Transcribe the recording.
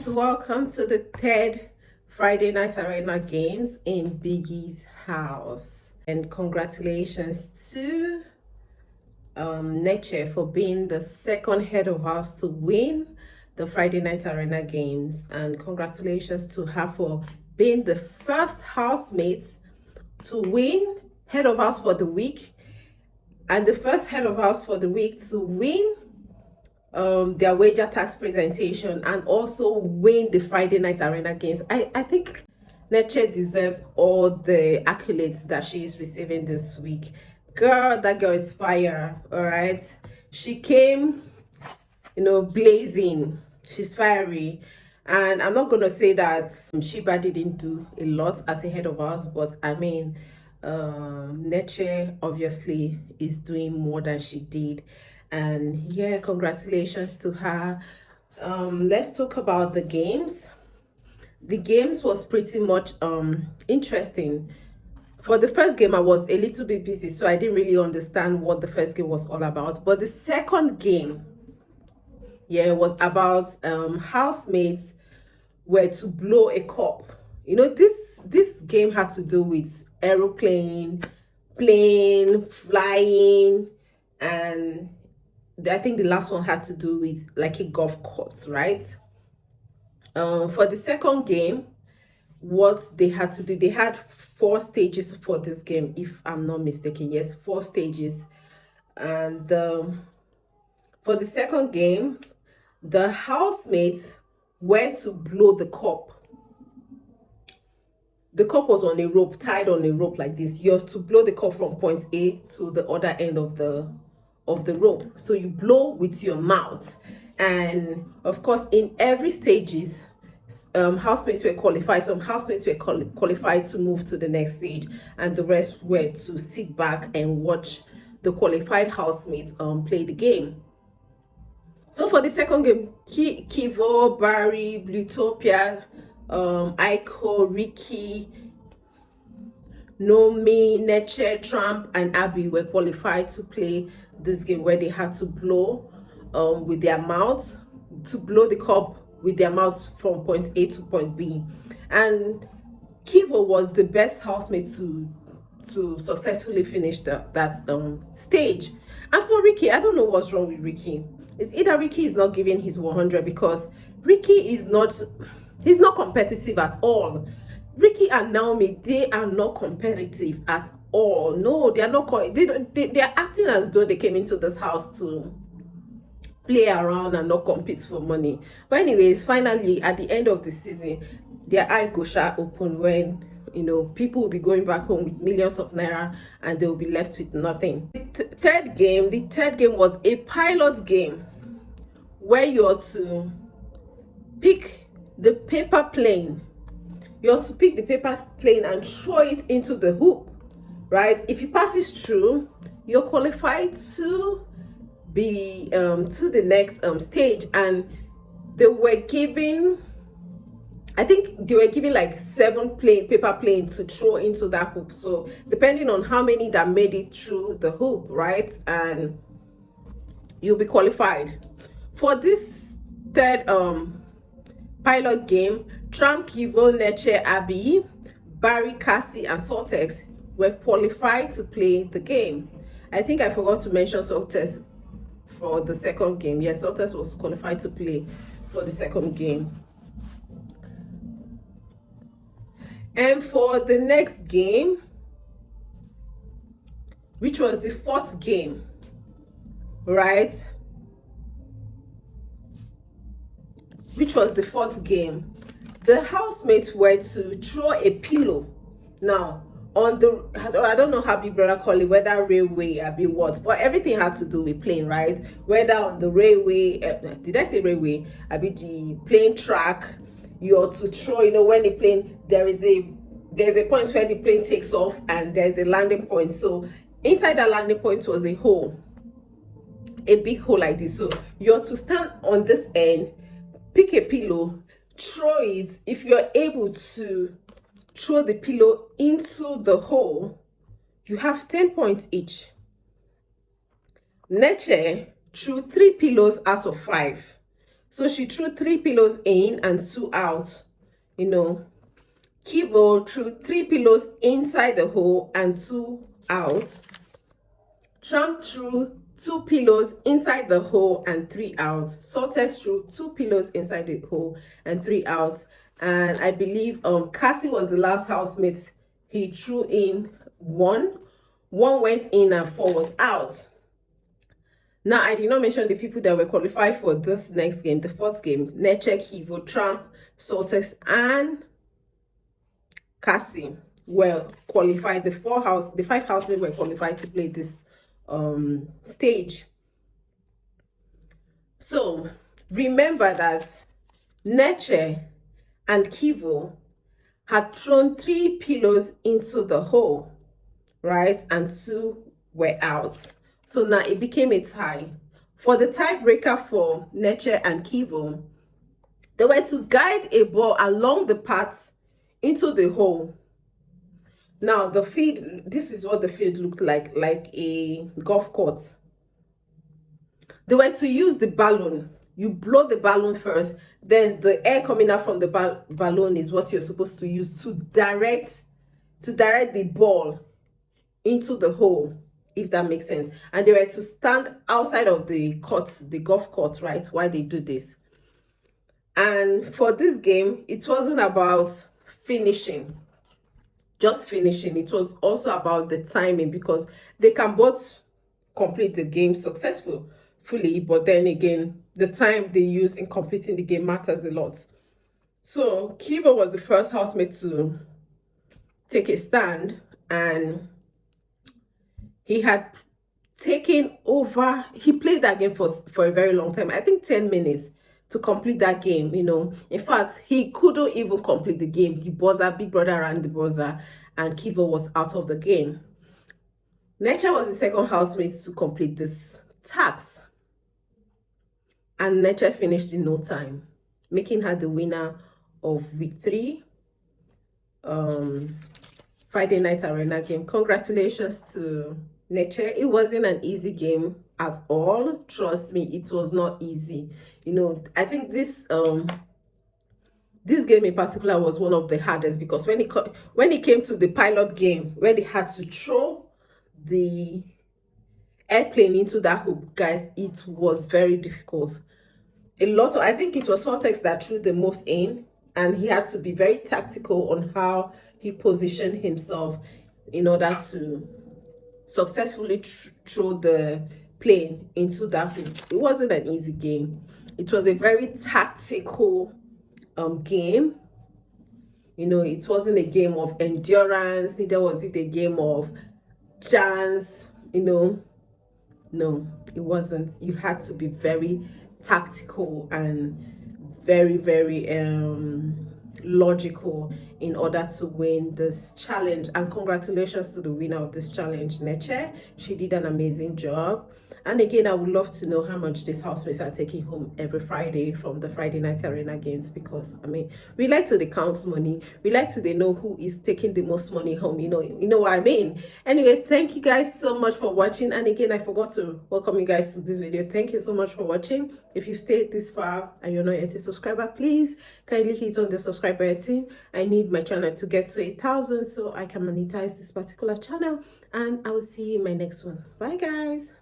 guys, welcome to the third Friday night arena games in Biggie's house, and congratulations to Neche for being the second head of house to win the Friday night arena games, and congratulations to her for being the first housemate to win head of house for the week and the first head of house for the week to win their wager tax presentation and also win the Friday night arena games. I think Neche deserves all the accolades that she is receiving this week. Girl, that girl is fire. All right, she came, blazing. She's fiery, and I'm not gonna say that Sheba didn't do a lot as a head of house, but I mean, Neche obviously is doing more than she did. And yeah, congratulations to her. Let's talk about the games. The games was pretty much interesting. For the first game, I was a little bit busy, so I didn't really understand what the first game was all about. But the second game, yeah, it was about housemates were to blow a cup. This game had to do with aeroplane, plane, flying, and I think the last one had to do with like a golf course, right? For the second game, what they had to do, they had 4 stages for this game, if I'm not mistaken. Yes, 4 stages. And for the second game, the housemates were to blow the cup. The cup was on a rope, tied on a rope like this. You're to blow the cup from point A to the other end of the rope. So you blow with your mouth, and of course in every stages housemates were qualified. Some housemates were qualified to move to the next stage, and the rest were to sit back and watch the qualified housemates play the game. So for the second game, Keivo, Barry, BlueThopia, Aikou, Ricky, Nomy, Neche, Tram, and Abby were qualified to play this game, where they had to blow with their mouth, to blow the cup with their mouth from point A to point B. And Keivo was the best housemate to successfully finish that stage. And for Ricky, I don't know what's wrong with Ricky. It's either Ricky is not giving his 100, because Ricky is he's not competitive at all. Ricky and Nomy, they are not competitive at all. No, they are not. They are acting as though they came into this house to play around and not compete for money. But anyways, finally at the end of the season, their eye go shut open when people will be going back home with millions of naira and they will be left with nothing. The third game was a pilot game where you're to pick the paper plane. You have to pick the paper plane and throw it into the hoop, right? If you pass it through, you're qualified to be to the next stage. And they were giving, I think they were giving like 7 paper planes to throw into that hoop. So depending on how many that made it through the hoop, right, and you'll be qualified. For this third pilot game, Tram, Keivo, Neche, Abby, Barry, Cassi, and Sultex were qualified to play the game. I think I forgot to mention Sultex for the second game. Yes, Sultex was qualified to play for the second game. And for the next game, which was the 4th game, right? Which was the 4th game, the housemates were to throw a pillow. Now, on the, I don't know how Big Brother call it, whether railway or be what, but everything had to do with plane, right? Whether on the railway, did I say railway? I be the plane track, you're to throw, when the plane, there's a point where the plane takes off and there's a landing point. So inside that landing point was a hole, a big hole like this. So you're to stand on this end, pick a pillow, throw it. If you're able to throw the pillow into the hole, you have 10 points each. Neche threw 3 pillows out of 5. So she threw 3 pillows in and 2 out. You know, Keivo threw 3 pillows inside the hole and 2 out. Tram threw 2 pillows inside the hole and 3 out. Sultex threw 2 pillows inside the hole and 3 out. And I believe Cassi was the last housemate. He threw in 1. 1 went in and 4 was out. Now, I did not mention the people that were qualified for this next game, the 4th game. Neche, Keivo, Tram, Sultex, and Cassi were qualified. The 5 housemates were qualified to play this stage. So remember that Neche and Keivo had thrown 3 pillows into the hole, right? And 2 were out. So now it became a tie. For the tiebreaker for Neche and Keivo, they were to guide a ball along the path into the hole. Now the field, this is what the field looked like a golf course. They were to use the balloon. You blow the balloon first, then the air coming out from the balloon is what you're supposed to use to direct the ball into the hole, if that makes sense. And they were to stand outside of the golf court, right, while they do this. And for this game, it wasn't about finishing, just finishing. It was also about the timing, because they can both complete the game successfully, but then again, the time they use in completing the game matters a lot. So Keivo was the first housemate to take a stand, and he had taken over. He played that game for a very long time, I think 10 minutes to complete that game. You know, in fact, he couldn't even complete the game. The buzzer, Big Brother ran the buzzer, and Keivo was out of the game. Neche was the second housemate to complete this task, and Neche finished in no time, making her the winner of week 3 Friday night arena game. Congratulations to Neche. It wasn't an easy game at all. Trust me, it was not easy. You know, I think this game in particular was one of the hardest, because when it came to the pilot game, when they had to throw the airplane into that hoop, guys, it was very difficult. I think it was Sultex that threw the most in, and he had to be very tactical on how he positioned himself in order to successfully throw the plane into that hoop. It wasn't an easy game. It was a very tactical game. You know, it wasn't a game of endurance, neither was it a game of chance. You know, no, it wasn't. You had to be very tactical and very, very logical in order to win this challenge. And congratulations to the winner of this challenge, Neche. She did an amazing job. And again, I would love to know how much these housemates are taking home every Friday from the Friday night arena games, because I mean, we like to count money. We like to know who is taking the most money home. You know what I mean. Anyways, thank you guys so much for watching. And again, I forgot to welcome you guys to this video. Thank you so much for watching. If you stayed this far and you're not yet a subscriber, please kindly hit on the subscribe button. I need my channel to get to 8,000 so I can monetize this particular channel. And I will see you in my next one. Bye guys.